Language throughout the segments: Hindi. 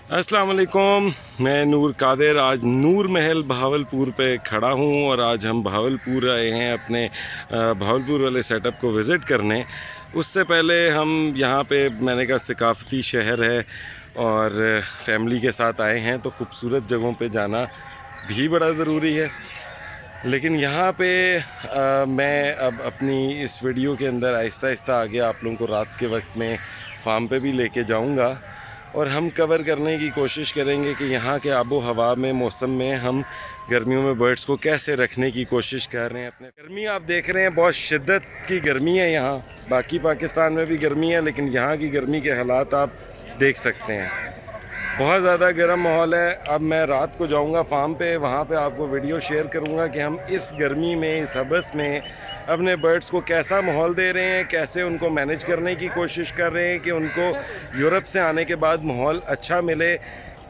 अस्सलाम वालेकुम। मैं नूर कादिर आज नूर महल बहावलपुर पे खड़ा हूँ और आज हम बहावलपुर आए हैं अपने बहावलपुर वाले सेटअप को विज़िट करने। उससे पहले हम यहाँ पे मैंने कहा सकाफ़ती शहर है और फैमिली के साथ आए हैं तो खूबसूरत जगहों पे जाना भी बड़ा ज़रूरी है। लेकिन यहाँ पे मैं अब अपनी इस वीडियो के अंदर आहिस्ता आहिस्ता आगे आप लोगों को रात के वक्त में फार्म पे भी लेके जाऊँगा और हम कवर करने की कोशिश करेंगे कि यहाँ के आबो हवा में मौसम में हम गर्मियों में बर्ड्स को कैसे रखने की कोशिश कर रहे हैं। अपने गर्मी आप देख रहे हैं, बहुत शिद्दत की गर्मी है यहाँ। बाकी पाकिस्तान में भी गर्मी है लेकिन यहाँ की गर्मी के हालात आप देख सकते हैं, बहुत ज़्यादा गर्म माहौल है। अब मैं रात को जाऊँगा फार्म पे, वहाँ पे आपको वीडियो शेयर करूँगा कि हम इस गर्मी में, इस हबस में अपने बर्ड्स को कैसा माहौल दे रहे हैं, कैसे उनको मैनेज करने की कोशिश कर रहे हैं कि उनको यूरोप से आने के बाद माहौल अच्छा मिले।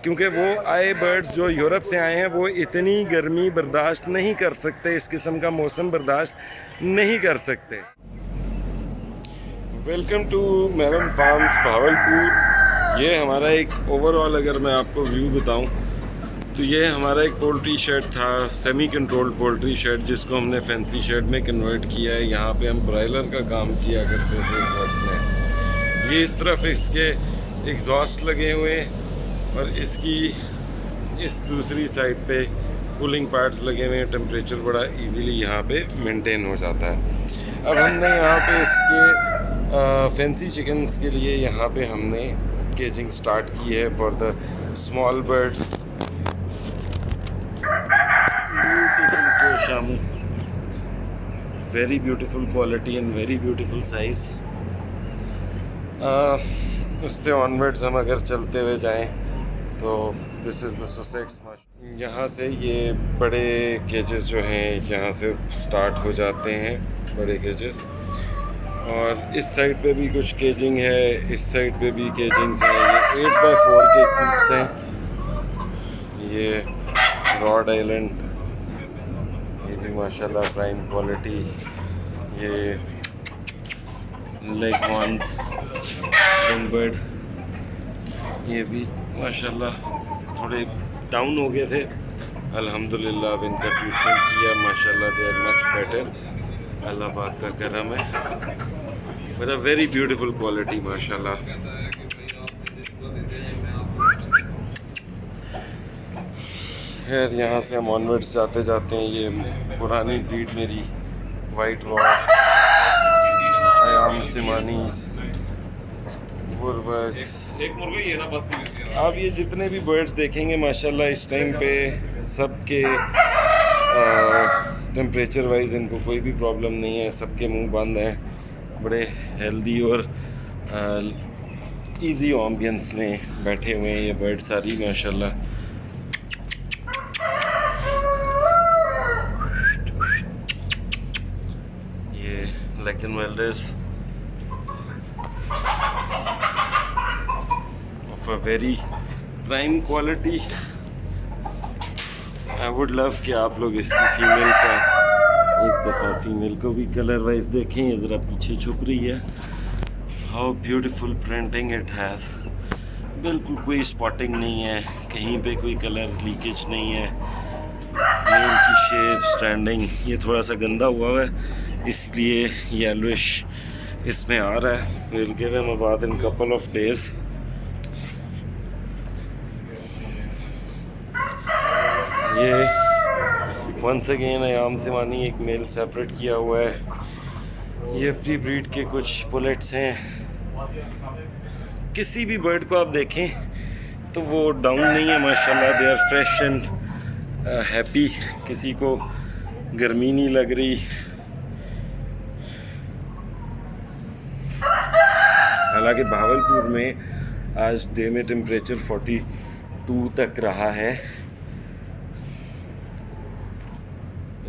क्योंकि वो आए बर्ड्स जो यूरोप से आए हैं वो इतनी गर्मी बर्दाश्त नहीं कर सकते, इस किस्म का मौसम बर्दाश्त नहीं कर सकते। Welcome to melon farms Bahawalpur. ये हमारा एक ओवरऑल अगर मैं आपको व्यू बताऊं तो ये हमारा एक पोल्ट्री शेड था, सेमी कंट्रोल्ड पोल्ट्री शेड, जिसको हमने फैंसी शेड में कन्वर्ट किया है। यहाँ पे हम ब्रॉयलर का काम किया करते थे एक वक्त में। ये इस तरफ इसके एग्जॉस्ट लगे हुए और इसकी इस दूसरी साइड पे कूलिंग पार्ट्स लगे हुए हैं। टेम्परेचर बड़ा इजीली यहाँ पे मेंटेन हो जाता है। अब हमने यहाँ पे इसके फैंसी चिकन्स के लिए यहाँ पे हमने केजिंग स्टार्ट की है for the small birds. Shamu, very beautiful quality and very beautiful size. उससे ऑनवर्ड्स हम अगर चलते हुए जाएं तो दिस इज़ द सुसेक्स। यहाँ से ये बड़े केजेस जो हैं यहाँ से स्टार्ट हो जाते हैं, बड़े केजेस। और इस साइड पे भी कुछ केजिंग है, इस साइड पे भी केजिंग्स हैं। ये 8x4 के क्यूब्स हैं। ये रॉड आइलैंड माशाल्लाह प्राइम क्वालिटी। ये लेग वॉन्स विंग बर्ड, ये भी माशाल्लाह थोड़े डाउन हो गए थे, अल्हम्दुलिल्लाह अब इनका ट्रीटमेंट किया, माशाल्लाह दे आर मच बेटर। अल्लाह पाक का करम है। But a very beautiful quality माशाल्लाह। खैर यहाँ से हम ऑनवर्ड्स जाते जाते हैं। ये पुरानी ब्रीड मेरी वाइट रॉड, आयाम सिमानीज, वुरवर्क्स। आप ये जितने भी बर्ड्स देखेंगे माशाल्लाह इस टाइम पे सबके टेम्परेचर वाइज इनको कोई भी प्रॉब्लम नहीं है, सबके मुंह बंद हैं, बड़े हेल्दी और इजी एम्बियंस में बैठे हुए हैं ये बर्ड सारी माशाल्लाह। Black and Welders of a very prime quality. I would love कि आप लोग इसकी फीमेल का एक दफ़ा फीमेल को भी कलर वाइज देखें। ये ज़रा पीछे छुप रही है। How beautiful printing it has। बिल्कुल कोई स्पॉटिंग नहीं है, कहीं पे कोई कलर लीकेज नहीं है। मेल की शेप, स्टैंडिंग, ये थोड़ा सा गंदा हुआ है इसलिए येलोइश इसमें आ रहा है। Will give him a bath in couple of days. ये वंस अगेन आयाम सिमानी, एक मेल सेपरेट किया हुआ है। ये प्री ब्रीड के कुछ पुलेट्स हैं। किसी भी बर्ड को आप देखें तो वो डाउन नहीं है माशाल्लाह, they are fresh and happy, किसी को गर्मी नहीं लग रही। हालांकि बहावलपुर में आज डे में टेम्परेचर 42 तक रहा है।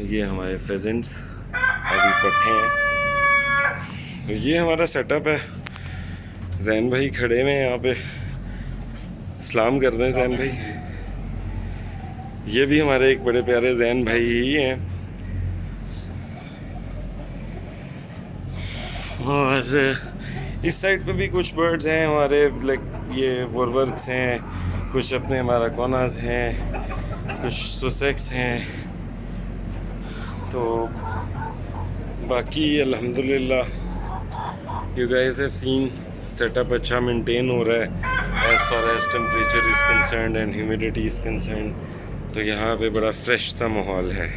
ये हमारे फेजेंट्स अभी पट्टे हैं। तो ये हमारा सेटअप है। जैन भाई खड़े हुए हैं यहाँ पे, सलाम कर रहे हैं जैन भाई। ये भी हमारे एक बड़े प्यारे जैन भाई ही हैं। और इस साइड पे भी कुछ बर्ड्स हैं हमारे, लाइक ये वोलवर्क्स हैं, कुछ अपने माराकोनास हैं, कुछ सुसेक्स हैं। तो बाकी अल्हम्दुलिल्लाह you guys have seen setup अच्छा मेंटेन हो रहा है as far as temperature is concern and humidity is concern. तो यहाँ पे बड़ा फ्रेश सा माहौल है।